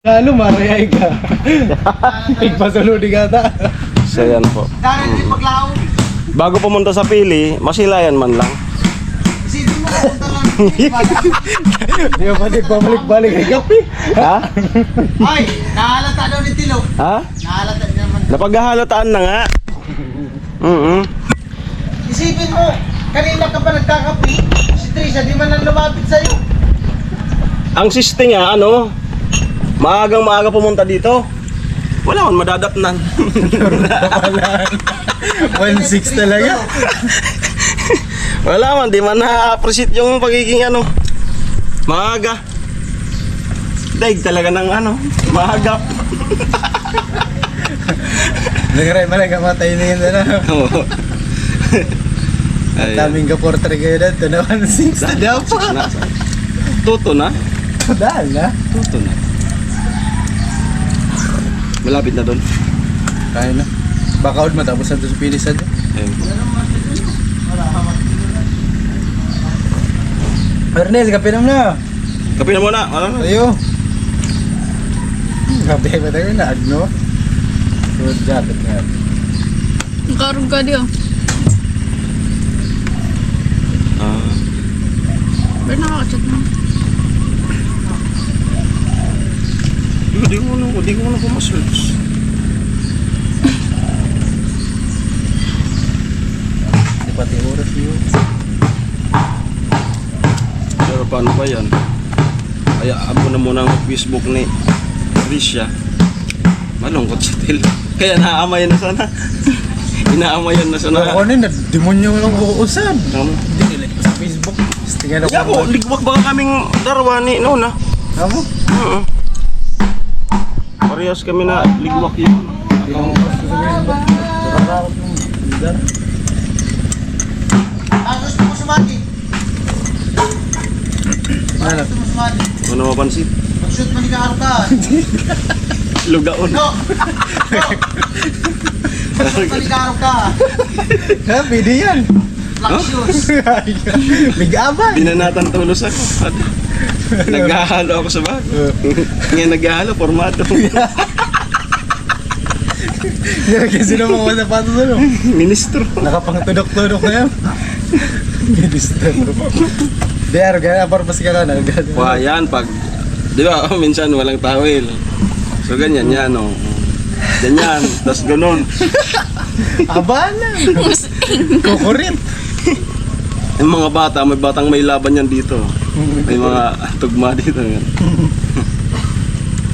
Ano, marayay ka. Pigpasulodi ka ta. So yan po. Bago pumunta sa pili, masilayan man lang. Di ba pati pabalik-balik ay kape? Ha? Ay, nahalata daw ni Tilo. Ha? Nahalata naman. Napaghahalataan na nga. Isipin mo, kanina ka pa nagkakapi, si Trisha di man lang lumapit sa'yo. Ang siste nga, ano, maagang-maaga pumunta dito. Wala man madadatnan. 1.6 talaga. Wala man, di man na-appreciate yung pagiging ano, maaga. Daig talaga ng ano, maagap. Nagray man ang kamatay na yun na. Ang daming kaportre kayo na. Ito na 1.6 na dapat. Tuto na? Dahil na. Tuto na. Malapit na doon. Kaya na. Baka out matapos na ito sa pilisan. Ayun. Ernest, kape naman na. Kape na muna. Ano? Ayo. Kape ba tayo na? Agno? Good jacket nga. Karong ka diyo. Ba't nakakachat mo? Di ko na kumasearch. Di pati oras yun. Pero paano ba yan? Ay, abo na muna ang Facebook ni Trisha. Malungkot sa til. Kaya naamayan na sana. Inaamayan na sana. Ako na, demonyo lang uusan. Ano? Hindi nila sa Facebook. Tingnan Ya po, ligwak baka kaming darwa ni noon Amo? Parehas kami na ligwak yun. Tapos mo sumati. Ano? Gusto mo sumati. Ano mapansin? Mag-shoot mo ni Kaharukan. Lugaon. No! Mag-shoot mo ni Kaharukan. Ha, pwede yan. Black shoes. Big-abay. Binanatan tulos ako. Naghahalo ako sa bago. Ngayon naghahalo, formado. Yan kasi naman mga sapatos ano. Ministro. Nakapang-tudok-tudok na yan. Minister. Diyan, gaya parpas ka na. Wah, yan pag, di ba, minsan walang tawel. So ganyan yan, oh. Ganyan, tas ganun. Aba na. Kukurit. Yung mga bata, may batang may laban yan dito. May mga tugma dito.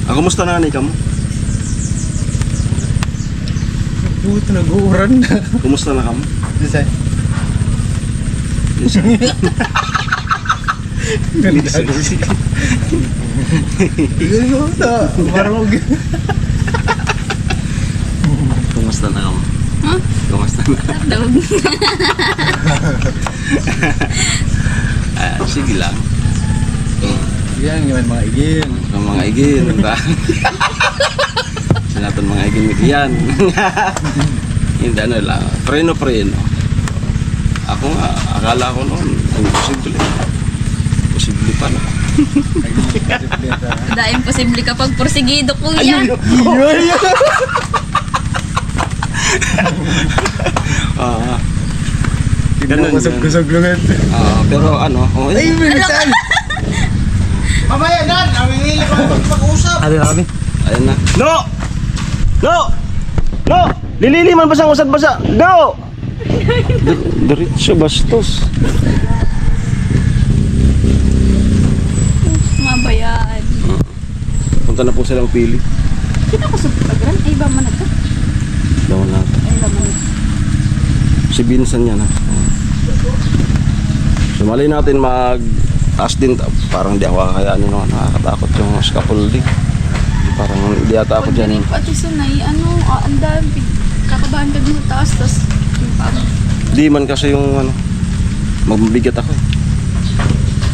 Kumusta nanay ka mo? Puto, nag-uuran na. Kumusta na ka mo? Design. Tigil mo ito. Marog. Kumusta na ka mo? Huh? Kumusta na? Dog. Sige lang. Yan, yung mga igil. Ang mga igin. Sinatan mga igin yan. Hindi ano lang. Preno. Ako nga, akala ko noon, imposible. Posible pa na. Da imposible kapag porsigido kuya. Ganun yan. Kusog-kusog-lungan. Pero ano, Ay, bilisan! Mamaya na, namimili pa mag-usap. Ano na kami? Ayan na. No! No! No! Lililiman basang usad basa. Go! Diretso bastos. Mabayaan. Punta na po silang pili. Kita ko sa pagran. Ay ba man ito? Dawan natin. Ay laman. Si Vincent yan ha. So malay natin mag-taas din. Parang di ako kakayanin no. Nakakatakot yung scaffolding. Parang di ata ako dyan. Pati sunay, ano, ang dami. Kakabahan ka mo taas, tas yung pag. Di man kasi yung ano, magbigat ako.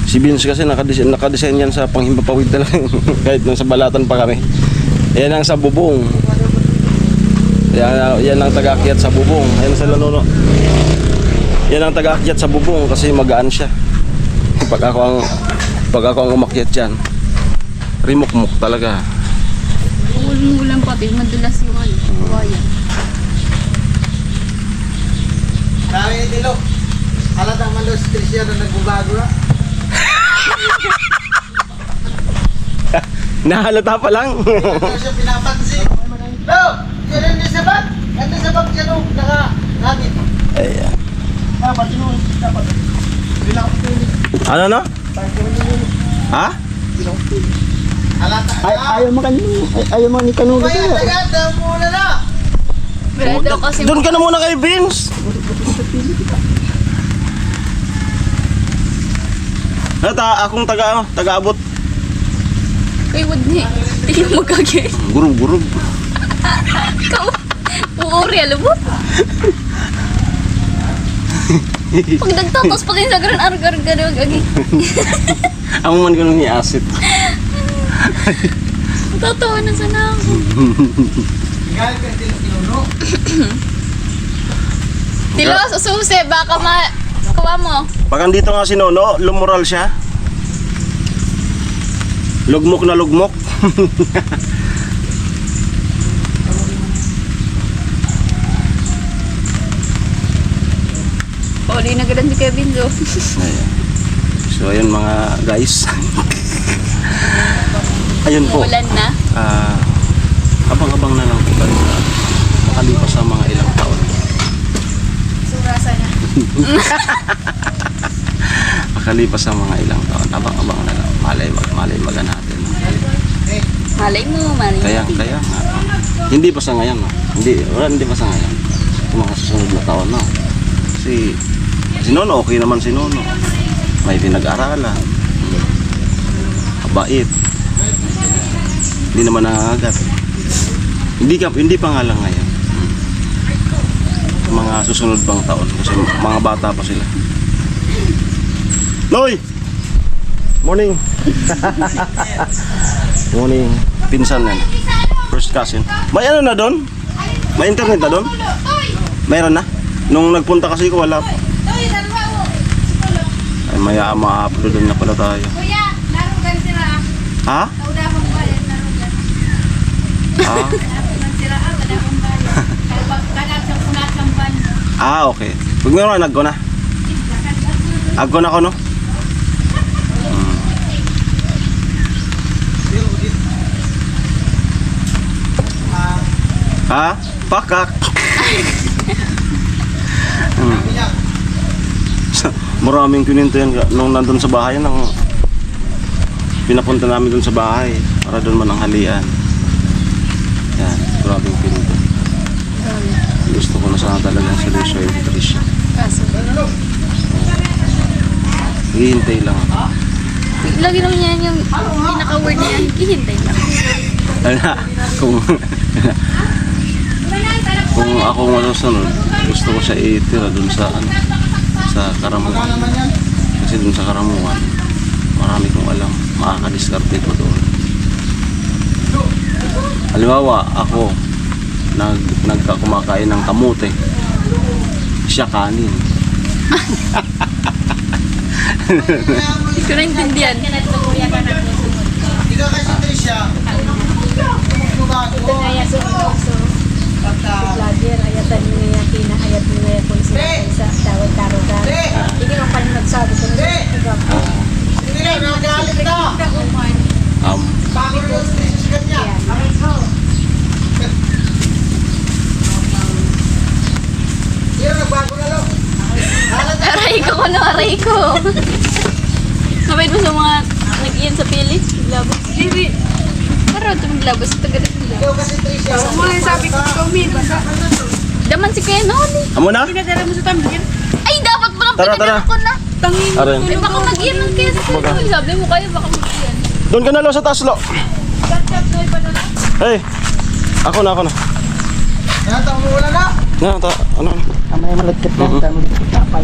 Si Vince kasi nakadesign yan sa panghimpapawid talaga. Kahit nasa balatan pa kami. Yan ang sa bubong. Yan ang tagakyat sa bubong. Yan sa lanuno. Yan ang tagakyat sa bubong kasi magaan siya. Pag ako ang umakyat dyan, rimok-mok talaga. pati madulas yung ano, wire. Sabi ni Dilo, halatang man daw si Tricia na nagbabago na. Nahalata pa lang. Ito siya pinapansin. No! Yan ang nasabag! Ang nasabag siya nung naka-gamit. Ayan. Dapat yun, dapat. Bilang Ano no? Ha? halata. Ayaw mo ni Kanuga Kaya tagada muna na! Wala daw kasi Doon ka na muna kay Vince. Akong taga-abot. kay Wadni. Tingnan mo kagi. Gurub-gurub. Ikaw. Uuri, alam mo? Pag nagtatos pa kayo sa garan, argar-garag agi. Amo man ko nung i-asset. Tatawa na sana ako. Galit ka Dilo kinuno. Tilo, sa susi, baka kuha mo. Pag andito nga si Nono, lumural siya. Lugmok na lugmok. Pauli na ganun si Kevin, so. So ayun mga guys. Ayun po. Ulan na. Abang-abang na lang po tayo sa makalipas sa mga ilang taon. Surasa na. Makalipas sa mga ilang taon, abang-abang na lang. Malay natin. Malay mo, malay mo. Kaya nga. Hindi pa sa ngayon. No? Hindi pa sa ngayon. Yung mga susunod na taon na. Kasi si Nono, okay naman si Nono. May pinag-aralan. Kabait. Hindi naman nangangagat. Hindi pa nga lang ngayon. Mga susunod pang taon. Kasi mga bata pa sila. Noy! Morning! Morning. Pinsan yan. First cousin. May ano na doon? May internet na doon? Mayroon na? Nung nagpunta kasi ko wala pa. Ay maya ma-upload na pala tayo. Kuya, narugan sila. Ha? Wala akong bayad, narugan. Ah, Narugan sila, wala akong bayad. Kanag sa punat ng ban. okay. Huwag mo naman, nagko na. Agko na ko, no? Ha? Pakak. Maraming kininto yan nung nandun sa bahay nang pinapunta namin dun sa bahay para dun mananghalian. Yan, maraming kininto. Gusto ko na sana talagang seryoso yung Tricia. Kaso, Hihintay lang ako. lagi naman yan yung pinaka-word niya. Hihintay lang. Ala, kung ako masusunod, gusto ko siya itira dun sa Karamuan. Kasi dun sa Karamuan, marami kong alam, makakadiskarte ko doon. Halimbawa, ako nagkakumakain ng kamote, siya kanin. Hindi ko naintindihan. Hindi ka kasi Tricia. Magbabago. Vlogger, ayatan mo nga pinahayat mo nga kung sila sa tawag karogan. Hindi mo pa nagsabi ko na Hindi na, nagalit na. Bago na si Tricia sa kanya. Hindi na, nagbago na lang. Aray ko, aray ko. Mabait mo sa mga nag-iyan sa pili? Naglabas. Hindi. Parang ito naglabas. Taga-gat nila. Ikaw kasi Tricia. sabi ko, ikaw minus. Daman si Kuya Noli. Amo na? Pinadala mo sa tambir. Ay, dapat mo lang Tara, pinadala tara. ko na. Tangin mo. Aray. Ay, baka mag-iyan ng kaya sa Kuya Noli. Sabi mo kayo, baka mag-iyan. Doon ka na lo sa taas lo. Hey, ako na. Yan, taong mo wala na. Ano? Amay malagkit lang. Tapay.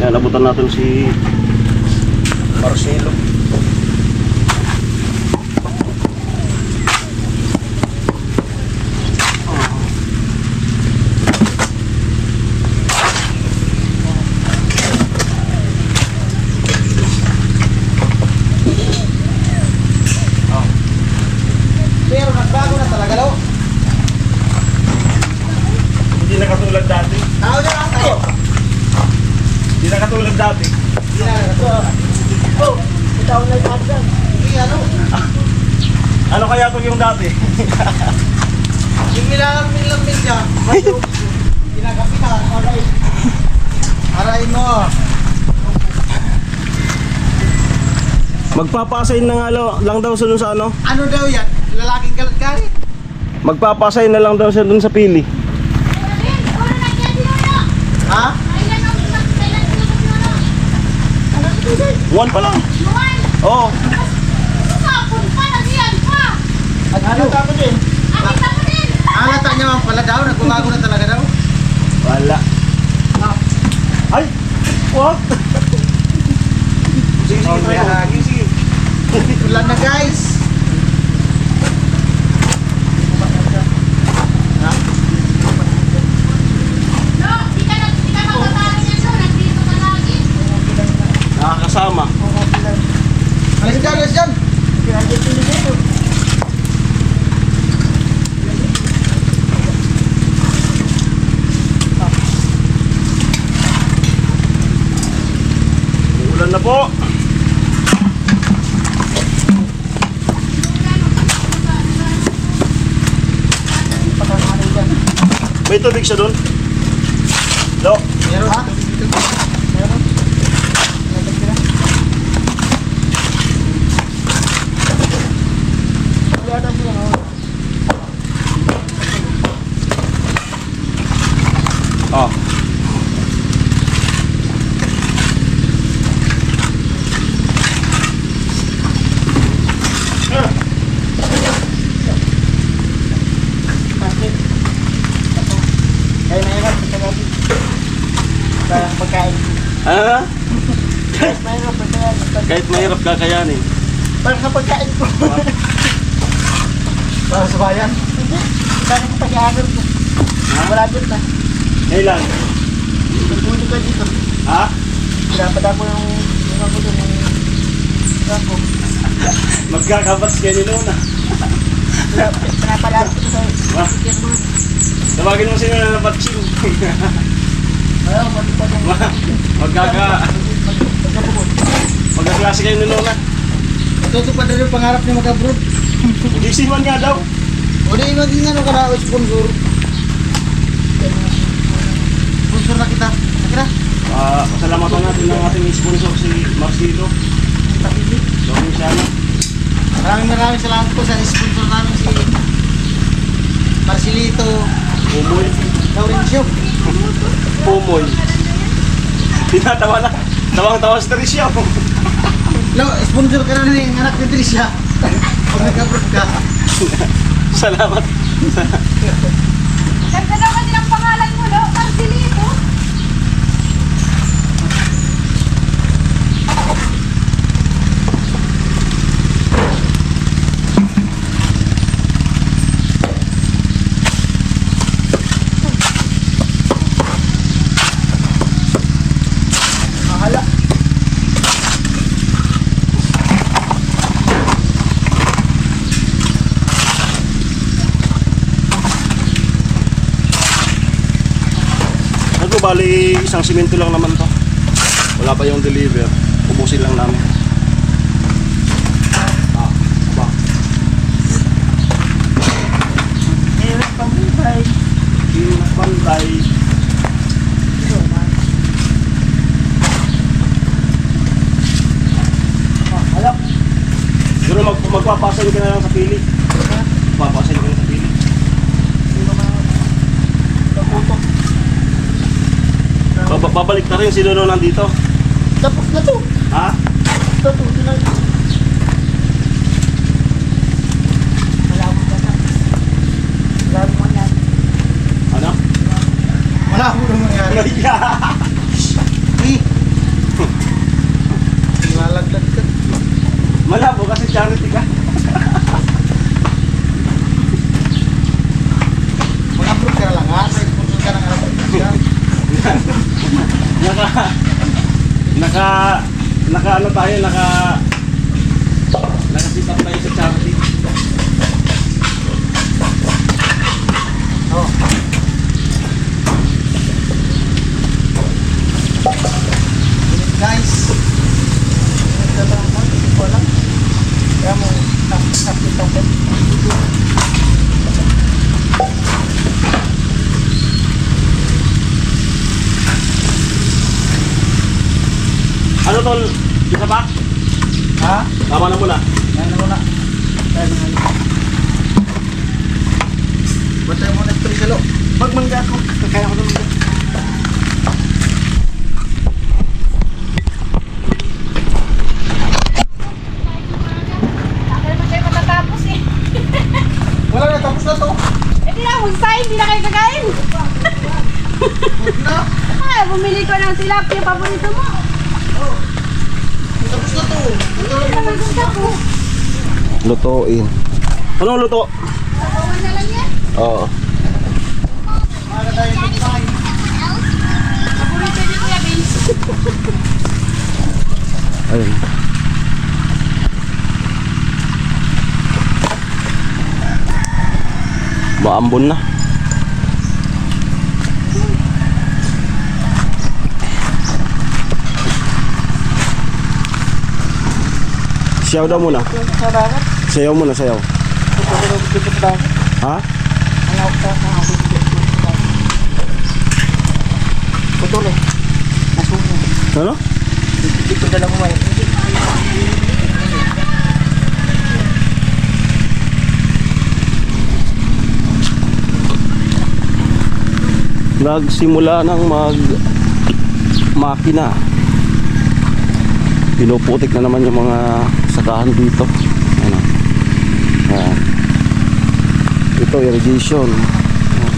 Yan, abutan natin si Marcelo. Hindi na katulad dati. Tao na lang tayo. Hindi na katulad dati. Hindi na ito. Oh, ikaw na yung dyan. Hindi ano. Ano kaya ito yung dati? Yung nilalang siya. Ginagapitan. Aray. Aray mo. Magpapasayin na nga lang daw siya dun sa ano? Ano daw yan? Lalaking kalat-kalit. Magpapasayin na lang daw siya dun sa pili. Ha? One pa lang. Oo. Halata mo din. Halata niya man pala daw. Nagbabago na talaga daw. Wala. Ay! What? Sige, Oh, sige, yeah. sige, sige. Ulan na guys. Nakakasama. Alis dyan, alis dyan. Ulan na po. May tubig siya doon? Lo. Meron ha? Meron. Oh. Kaya mahirap. Kaya pagkain. Ah? Kahit mahirap pagkain. Kahit mahirap kakayanin. Para sa pagkain ko. Para sa bayan? Hindi. Kaya ko pag-aaral ko. Ha? Wala dyan na. Kailan? Pagbuto ka dito. Ha? Pinapada ko yung ako doon yung ako. Magkakabats kayo ni Luna. Pinapada ko sa Ha? Tawagin mo sino na nabatsin. ayaw, matipad yung Magkaklase kayo ni Luna. matutupad na yung pangarap niya mag-abroad. Mag-isiwan nga daw. O di maging ano ka na, sponsor. Sponsor na kita. Nakira? Pasalamatan natin ng ating sponsor si Marcelo. Gawin siya na. Maraming salamat po sa sponsor namin si Marcelito Pumoy. Laurencio. Pumoy. Tinatawa na. Tawang-tawa si Tricia. Lo, sponsor ka na yung anak ni Tricia. Pag nag-abroad ka. Salamat. Ganda naman din ang pangalan mo, no? Marcelito. Mahala. Ano bali isang simento lang naman to. Wala pa yung deliver. Ubusin lang namin. Ba. Hirap pang buhay. Yung pantay. Mahala. Pero magpapasan ka na lang sa pili. Magpapasan ka na sa pili. Babalik na rin si Lolo nandito. Tapos na to. Ha? Tapos na. Wala mo na. Wala mo na. Ano? Wala mo nang mangyari. Eh. Malaglag ka. Malabo kasi charity ka. Mag-approve ka na lang ha. May sponsor ka ng anak ni Tricia. Naka ano tayo, naka-sit up tayo sa charity. Oh. Ano tol? Isa pa? Ha? Tama na muna. Yan na muna. Tayo na ngayon. Bantay mo na ito sa lo. Magmangga ako. Kaya ako na mangga. Ako naman kayo matatapos eh. Wala na, tapos na to. Eh di na, magsahin, hindi na kayo kakain. Na. Ah, bumili ko ng tilapia, paborito mo. Tapos na to. Hindi naman gusto ko. Lutuin. Anong luto? Sabawan na lang yan. Oo. Paborito ni Kuya Vince. Ayun. Maambon na. Sayaw daw muna. Sayaw muna, sayaw. Ha? Ano? Dito na lang mo. Nagsimula ng makina. Pinuputik na naman yung mga sakahan dito. Ano? Ayan. Ito irrigation. Ayan.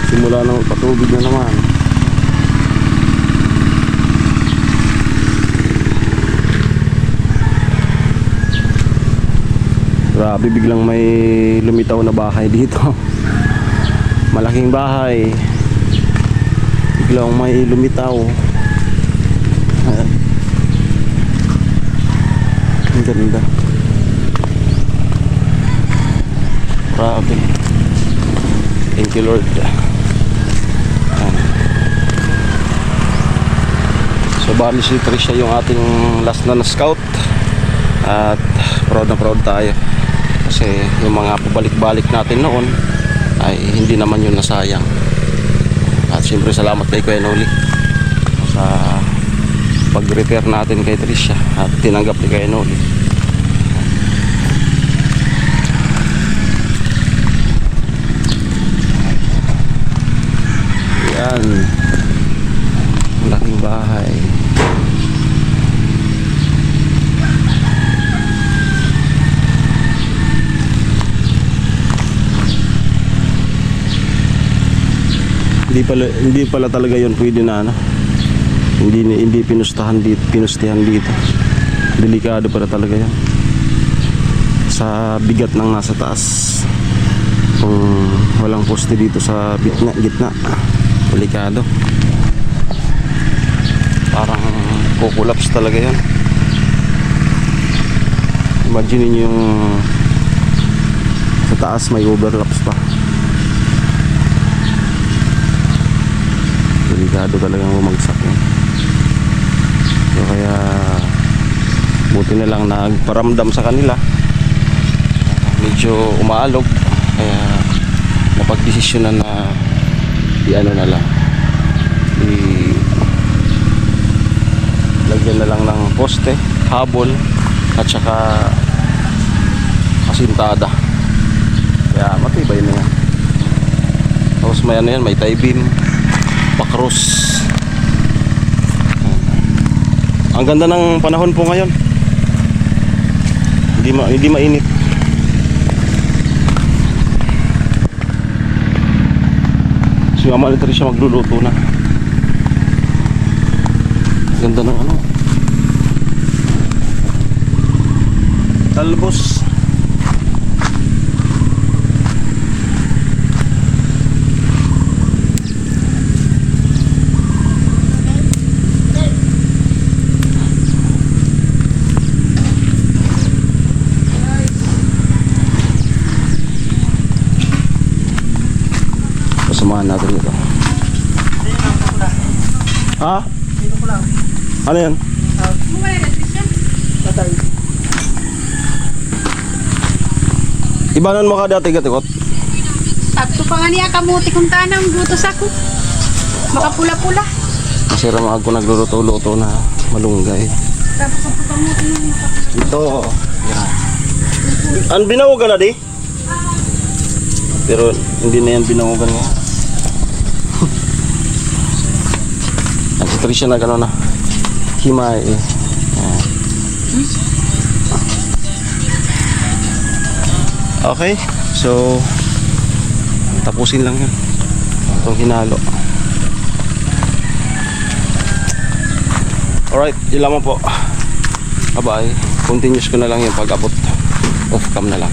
Simula ng patubig na naman. Grabe, biglang may lumitaw na bahay dito. Malaking bahay. Biglang may lumitaw. Ayan. Ang ganda. Grabe. Thank you Lord. Ayan. So bali si Tricia yung ating last na scout. At proud na proud tayo. Kasi yung mga pabalik-balik natin noon ay hindi naman yun nasayang. At siyempre salamat kay Kuya Noli sa pag-repair natin kay Tricia at tinanggap ni Kuya Noli. Yan, malaking bahay. Hindi pala talaga yon pwede na ano. Hindi pinustihan dito. Delikado pala talaga yan. Sa bigat ng nasa taas. Kung walang poste dito sa gitna, delikado. Parang kukulaps talaga yan. Imagine niyo yung sa taas may overlaps pa. Delikado talagang bumagsak yan. So kaya buti na lang nagparamdam sa kanila. Medyo umaalog. Kaya napagdesisyonan na i-ano na lang. Lagyan na lang ng poste, habol at saka asintada. Kaya matibay na yan. Tapos may ano yan, may tie beam, pakros. Ang ganda ng panahon po ngayon. Hindi mainit. Si Mama Litri siya magluluto na. Ganda ng ano. Talbos. Samahan natin ito. Ha? Dito ko lang. Ano yan? Patay. Ibanan mo ka dati gatikot. Sakto pa nga niya kamuti kung tanang butos ako. Makapula-pula. Kasi ramang ako nagluluto-luto na malunggay. Ito. Yan. Ang binawagan na di? Pero hindi na yan binawagan nga. Nagtitry siya na gano'n na. Himay eh. Yan. Okay. So, tapusin lang yan. Itong hinalo. Alright, yun lamang po. Bye-bye. Continuous ko na lang yung pag-abot. Off cam na lang.